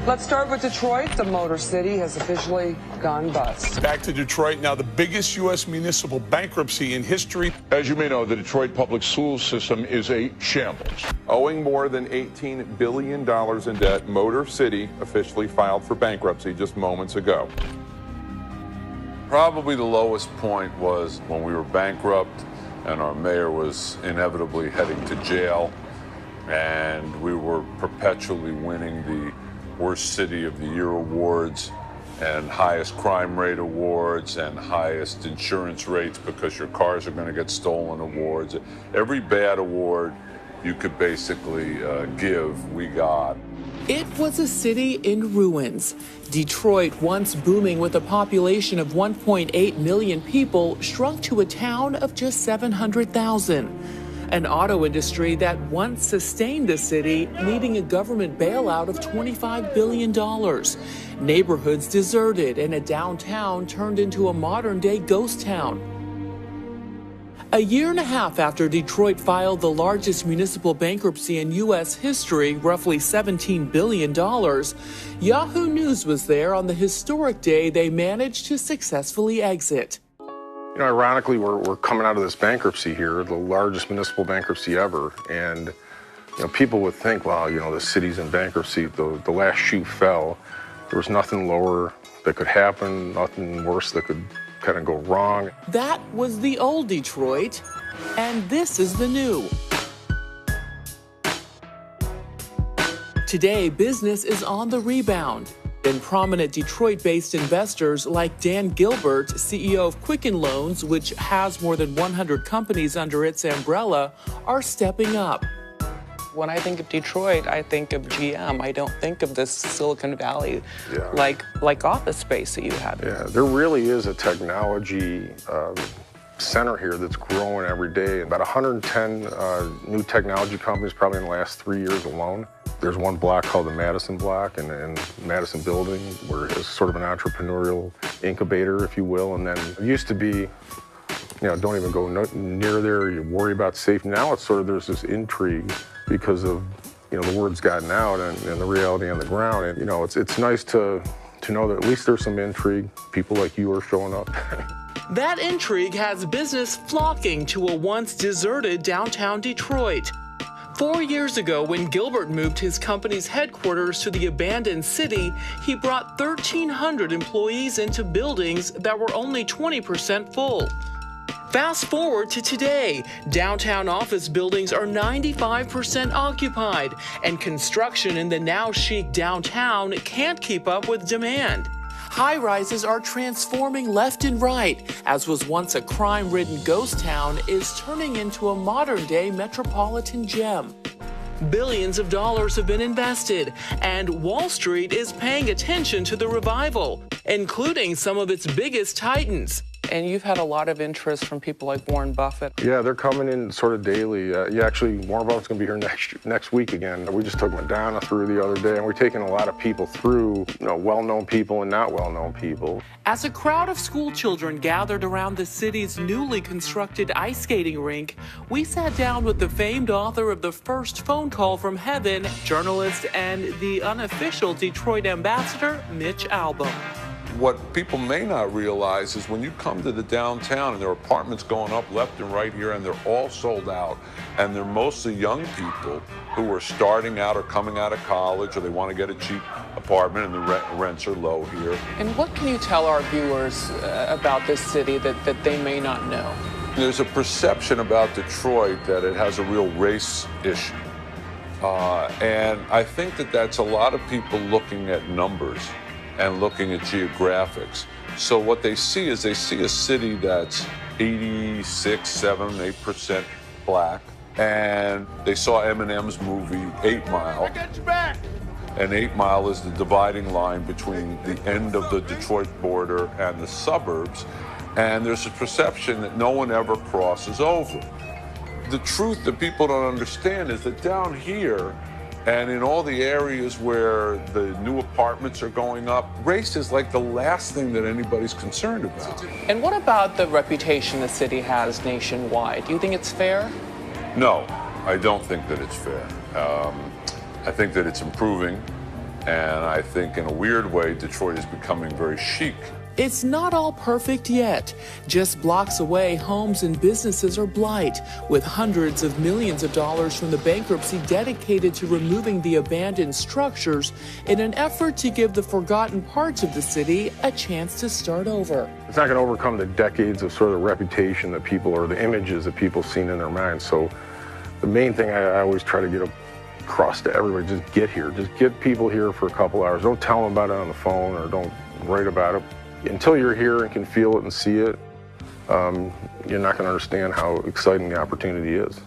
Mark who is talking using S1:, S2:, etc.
S1: Let's start with Detroit. The Motor City has officially gone bust.
S2: Back to Detroit now, the biggest U.S. municipal bankruptcy in history.
S3: As you may know, the Detroit public school system is a shambles.
S4: Owing more than $18 billion in debt, Motor City officially filed for bankruptcy just moments ago.
S5: Probably the lowest point was when we were bankrupt and our mayor was inevitably heading to jail, and we were perpetually winning the Worst City of the Year awards and highest crime rate awards and highest insurance rates because your cars are going to get stolen awards. Every bad award you could basically give, we got.
S6: It was a city in ruins. Detroit, once booming with a population of 1.8 million people, shrunk to a town of just 700,000. An auto industry that once sustained the city, needing a government bailout of $25 billion. Neighborhoods deserted and a downtown turned into a modern-day ghost town. A year and a half after Detroit filed the largest municipal bankruptcy in U.S. history, roughly $17 billion, Yahoo News was there on the historic day they managed to successfully exit.
S7: You know, ironically, we're coming out of this bankruptcy here, the largest municipal bankruptcy ever, and you know, people would think, well, you know, the city's in bankruptcy, the last shoe fell. There was nothing lower that could happen, nothing worse that could kind of go wrong.
S6: That was the old Detroit, and this is the new. Today, business is on the rebound. And prominent Detroit-based investors like Dan Gilbert, CEO of Quicken Loans, which has more than 100 companies under its umbrella, are stepping up.
S8: When I think of Detroit, I think of GM. I don't think of this Silicon Valley like office space that you have.
S7: Yeah, there really is a technology center here that's growing every day. About 110 new technology companies probably in the last 3 years alone. There's one block called the Madison block in Madison Building where it's sort of an entrepreneurial incubator, if you will. And then it used to be, you know, don't even go near there, you worry about safety. Now it's sort of, there's this intrigue because of, you know, the word's gotten out and the reality on the ground. And, you know, it's nice to know that at least there's some intrigue. People like you are showing up.
S6: That intrigue has business flocking to a once deserted downtown Detroit. 4 years ago, when Gilbert moved his company's headquarters to the abandoned city, he brought 1,300 employees into buildings that were only 20% full. Fast forward to today, downtown office buildings are 95% occupied, and construction in the now chic downtown can't keep up with demand. High-rises are transforming left and right, as was once a crime-ridden ghost town is turning into a modern-day metropolitan gem. Billions of dollars have been invested, and Wall Street is paying attention to the revival, including some of its biggest titans.
S8: And you've had a lot of interest from people like Warren Buffett.
S7: Yeah, they're coming in sort of daily. Actually, Warren Buffett's going to be here next week again. We just took Madonna through the other day, and we're taking a lot of people through, you know, well-known people and not well-known people.
S6: As a crowd of school children gathered around the city's newly constructed ice skating rink, we sat down with the famed author of The First Phone Call from Heaven, journalist and the unofficial Detroit ambassador, Mitch Albom.
S5: What people may not realize is when you come to the downtown and there are apartments going up left and right here and they're all sold out, and they're mostly young people who are starting out or coming out of college or they want to get a cheap apartment and the rents are low here.
S8: And what can you tell our viewers about this city that they may not know?
S5: There's a perception about Detroit that it has a real race issue. And I think that that's a lot of people looking at numbers and looking at geographics. So what they see is they see a city that's 86, 7, 8% black. And they saw Eminem's movie 8 Mile. I got your back. And 8 Mile is the dividing line between the end of the Detroit border and the suburbs. And there's a perception that no one ever crosses over. The truth that people don't understand is that down here, and in all the areas where the new apartments are going up, race is like the last thing that anybody's concerned about.
S8: And what about the reputation the city has nationwide? Do you think it's fair?
S5: No, I don't think that it's fair. I think that it's improving. And I think in a weird way, Detroit is becoming very chic.
S6: It's not all perfect yet. Just blocks away, homes and businesses are blight, with hundreds of millions of dollars from the bankruptcy dedicated to removing the abandoned structures in an effort to give the forgotten parts of the city a chance to start over.
S7: It's not going to overcome the decades of sort of reputation that people, or the images that people seen in their minds. So the main thing I always try to get across to everybody, just get here. Just get people here for a couple hours. Don't tell them about it on the phone, or don't write about it. Until you're here and can feel it and see it, you're not going to understand how exciting the opportunity is.